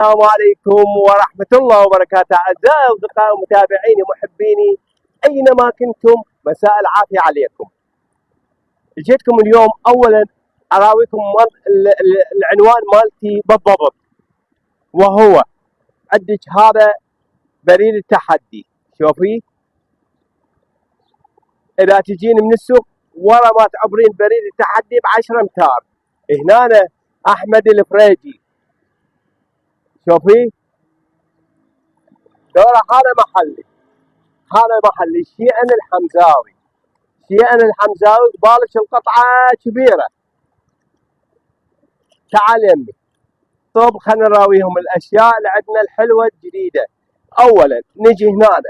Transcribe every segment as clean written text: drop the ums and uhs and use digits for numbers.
السلام عليكم ورحمة الله وبركاته. أعزائي أصدقائي ومتابعيني ومحبيني أينما كنتم، مساء العافية عليكم. جيتكم اليوم أولا أراويكم العنوان مالتي بالضبط، وهو عندك هذا بريد التحدي. شوفي، إذا تجين من السوق ورا ما تعبرين بريد التحدي ب10 أمتار، هنا أحمد الفريجي. شوفي دورة، هذا محلي شيئا الحمزاوي. قبالك القطعة كبيرة. تعال يمي. طب خلينا نراويهم الأشياء اللي عندنا الحلوة الجديدة. أولا نجي هنا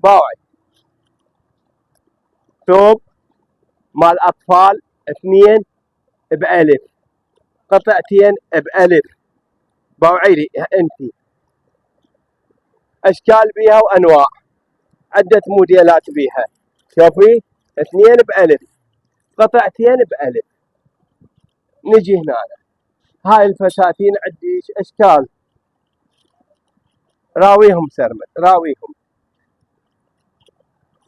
باوعي ثوب مال أطفال 2 بألف، قطعتين بألف. باوعيلي انتي أشكال بيها وأنواع، عدة موديلات بيها. شوفي 2 بألف، قطعتين بألف. نجي هنا، هاي الفساتين عندي أشكال، راويهم سرمد، راويهم.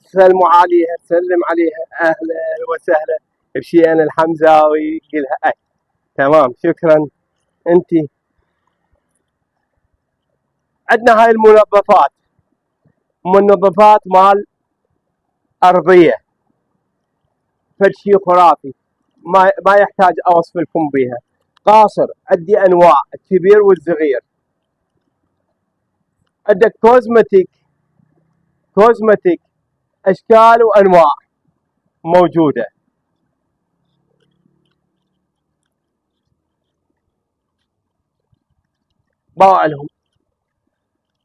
سلموا عليها، سلم عليها، أهلا وسهلا بشيئا الحمزاوي. قلها تمام، شكرا. انتي عندنا هاي المنظفات مال أرضية، فشي خرافي، ما يحتاج أوصف لكم بيها. قاصر عندي أنواع الكبير والصغير. عندك كوزمتيك أشكال وأنواع موجودة. باوع لهم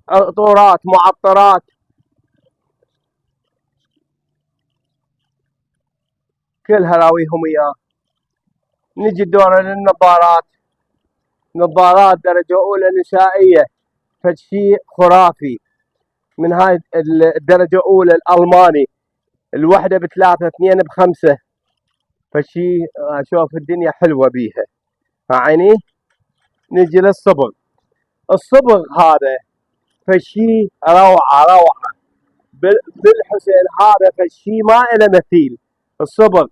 عطورات، معطرات، كلها راويهم إياه. نجي الدورة للنظارات، نظارات درجة أولى نسائية، فشي خرافي من هاي الدرجة أولى الألماني، الوحدة ب3، 2 ب5. فشي أشوف الدنيا حلوة بيها. عيني. نجي الصبغ هذا فشي روعة بالحسين. هذا فشي ما إله مثيل. الصبغ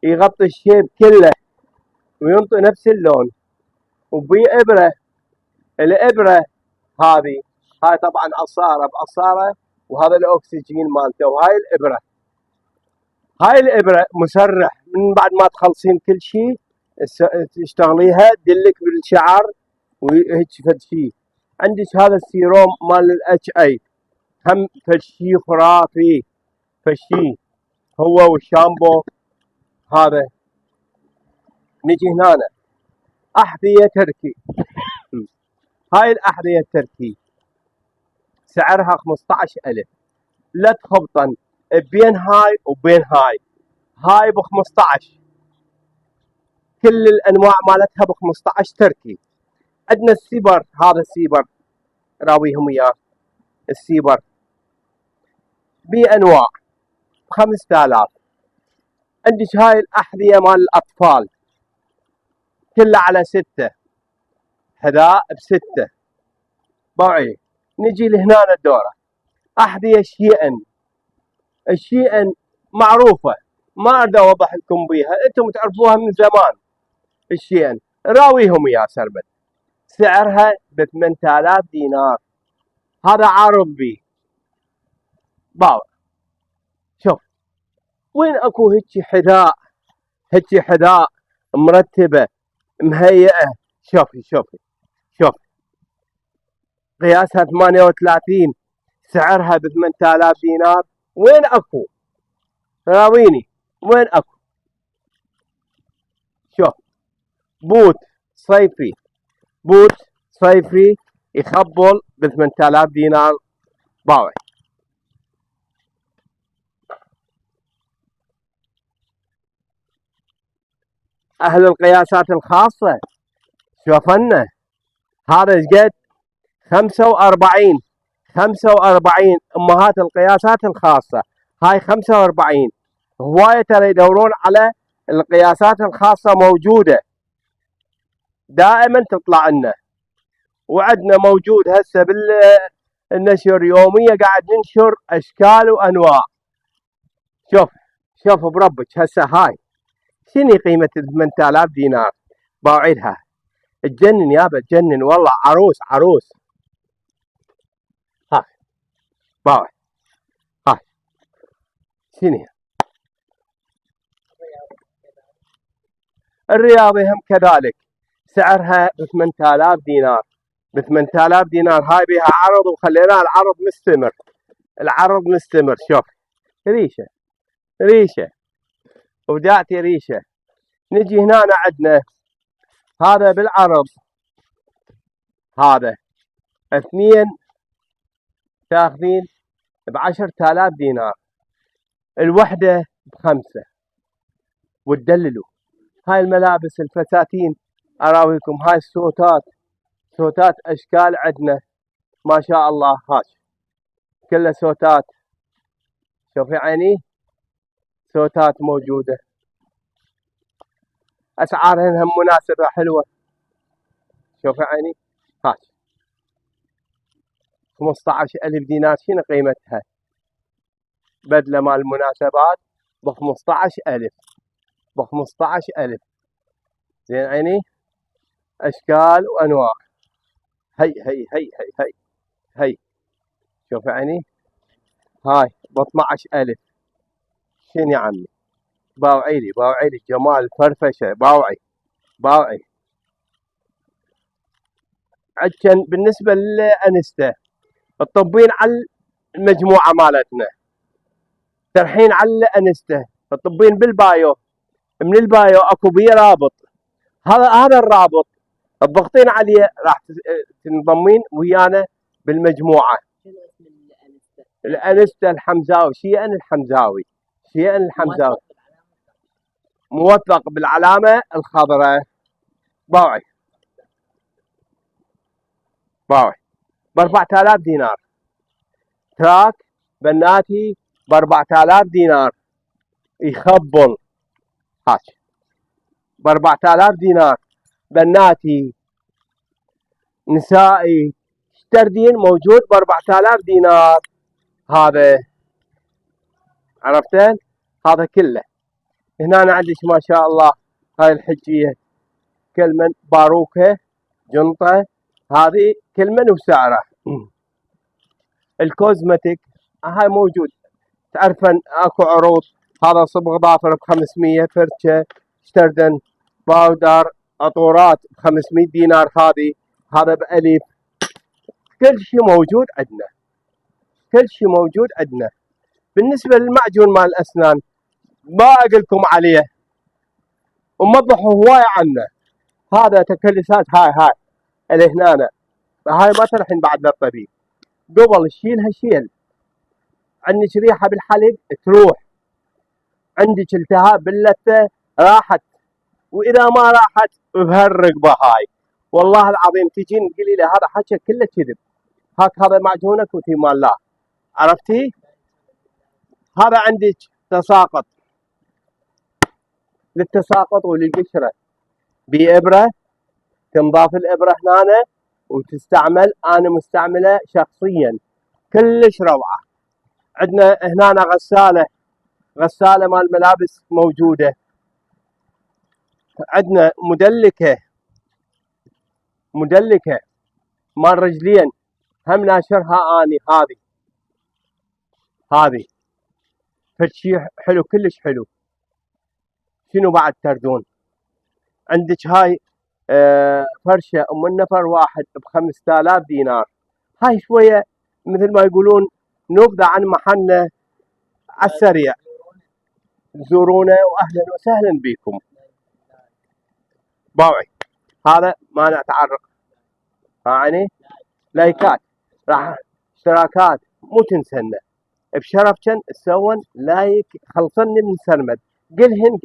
يغطي الشيب كله وينطي نفس اللون، وبي إبرة. الإبرة هاي طبعا عصارة، وهذا الأكسجين مالته. وهاي الإبرة مسرح، من بعد ما تخلصين كل شيء تشتغليها تدلك بالشعر وهيك فشي. عندك هذا السيروم مال الHA، هم فشي خرافي، فشي هو والشامبو هذا. نجي هنا أحذية تركي. هاي الأحذية التركي سعرها 15,000. لا تخبطن بين هاي وبين هاي ب15. كل الأنواع مالتها ب15 تركي. عندنا السيبر، هذا السيبر راويهم إياه. السيبر بأنواع ب5000. عندك هاي الأحذية مال الأطفال كلها على 6، حذاء ب6. باوعي. نجي لهنا الدورة، أحذية الشيئن معروفة، ما أريد أوضح لكم بيها، أنتم تعرفوها من زمان. الشيئن راويهم يا سربت، سعرها ب8000 دينار. هذا عارض بي. باوع شوف وين اكو هيك حذاء مرتبة مهيئة. شوفي قياسها 38، سعرها ب8000 دينار. وين اكو؟ راويني وين اكو؟ شوف بوت صيفي يخبل ب8000 دينار. باوع أهل القياسات الخاصة شوفنا هذا قد 45 أمهات القياسات الخاصة. هاي 45. هواية ترى يدورون على القياسات الخاصة موجودة. دائما تطلع لنا. وعندنا موجود هسه بالنشر يومية قاعد ننشر اشكال وانواع. شوف بربك هسه هاي شنو قيمة 8000 دينار؟ باوعدها تجنن يابا تجنن والله. عروس هاي باوع. هاي شنو الرياضي هم كذلك سعرها ب 8000 دينار. ب 8000 دينار هاي بها عرض وخليناه العرض مستمر. شوف ريشة ودعتي ريشة. نجي هنا عندنا هذا بالعرض، هذا اثنين تاخذين ب10,000 دينار، الوحدة ب5. وتدللوا هاي الملابس الفساتين اراويكم. هاي سوتات اشكال عندنا ما شاء الله. هاي كلها سوتات. شوفي عيني سوتات موجودة، اسعارهن هم مناسبة حلوة. شوفي عيني هاي 15,000 دينار. شنو قيمتها؟ بدلة مال المناسبات ب15,000. ب15,000. زين عيني اشكال وانواع. هي شوفي عيني هاي ب12,000. شنو يا عمي؟ باوعي لي جمال فرفشه. باوعي عشان بالنسبه للانسته تطبين على المجموعه مالتنا، ترحين على الانسته تطبين بالبايو. من البايو اكو بيه رابط، هذا الرابط تضغطين عليه راح تنضمين ويانا بالمجموعه. الانسته الحمزاوي، شيئا الحمزاوي موثق بالعلامه الخضراء. باوعي ب4000 دينار. تراك بناتي ب4000 دينار. يخبل هاك ب4000 دينار. بناتي نسائي تردين موجود ب4000 دينار. هذا عرفتين؟ هذا كله. هنا أنا عندك ما شاء الله هاي الحجية كل من باروكة جنطة. هذه كل من وسعره. الكوزمتيك هاي موجود، تعرفن اكو عروض. هذا صبغ ظافر ب500، فرشة شتردن باودر عطورات ب500 دينار. هذا بألف. كل شيء موجود عندنا. بالنسبة للمعجون مال الأسنان ما أقولكم عليه وموضحوا هواية عنه. هذا تكلسات هاي اللي هنا هاي ما ترحين بعد للطبيب. قبل شيلها شيل. عندك ريحة بالحلق تروح، عندك التهاب باللثة راحت، وإذا ما راحت بهالرقبة هاي. والله العظيم تجين تقولي له هذا حكي كله كذب. هذا معجونك وفي مال الله. عرفتي؟ هذا عندك تساقط، للتساقط وللقشرة بإبرة. تنضاف الإبرة هنا وتستعمل. أنا مستعملة شخصيا كلش روعة. عندنا هنا غسالة مال ملابس موجودة. عندنا مدلكة مال رجلين هم ناشرها اني. هذه فشي حلو كلش حلو. شنو بعد تردون؟ عندك هاي فرشة ام النفر واحد ب5000 دينار. هاي شوية مثل ما يقولون نبذة عن محلنا على السريع. زورونا واهلا وسهلا بكم. باوعي هذا ما نتعرق. يعني لايكات راح اشتراكات مو تنسنا بشرفكن تسوون لايك. خلصني من سرمد. قلهن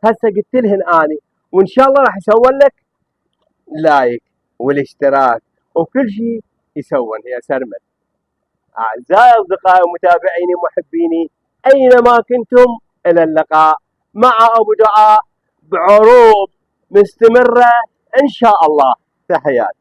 هسه قلت لهن اني، وان شاء الله راح يسوون لك لايك والاشتراك وكل شيء يسوون يا سرمد. اعزائي اصدقائي ومتابعيني ومحبيني اينما كنتم، الى اللقاء مع ابو دعاء بعروض مستمرة إن شاء الله. تحياتي.